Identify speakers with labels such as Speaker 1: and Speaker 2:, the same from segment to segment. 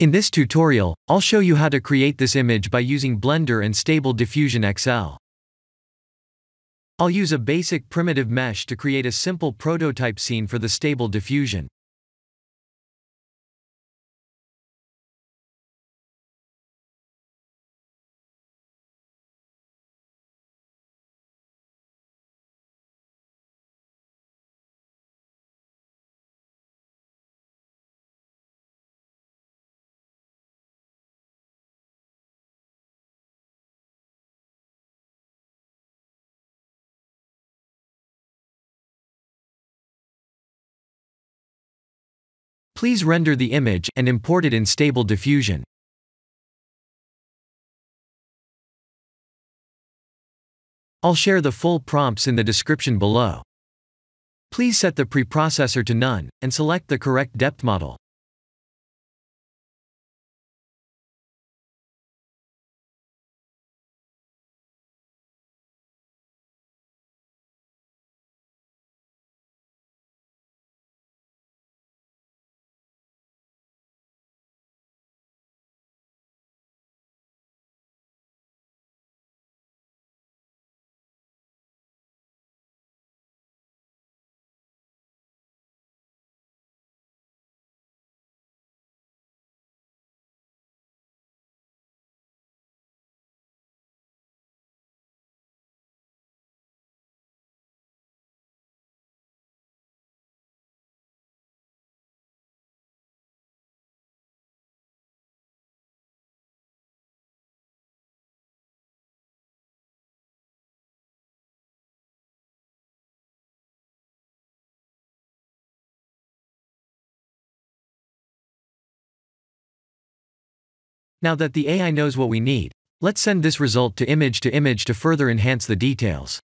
Speaker 1: In this tutorial, I'll show you how to create this image by using Blender and Stable Diffusion XL. I'll use a basic primitive mesh to create a simple prototype scene for the Stable Diffusion. Please render the image and import it in Stable Diffusion. I'll share the full prompts in the description below. Please set the preprocessor to none, and select the correct depth model. Now that the AI knows what we need, let's send this result to image to further enhance the details.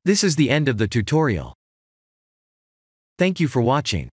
Speaker 1: This is the end of the tutorial. Thank you for watching.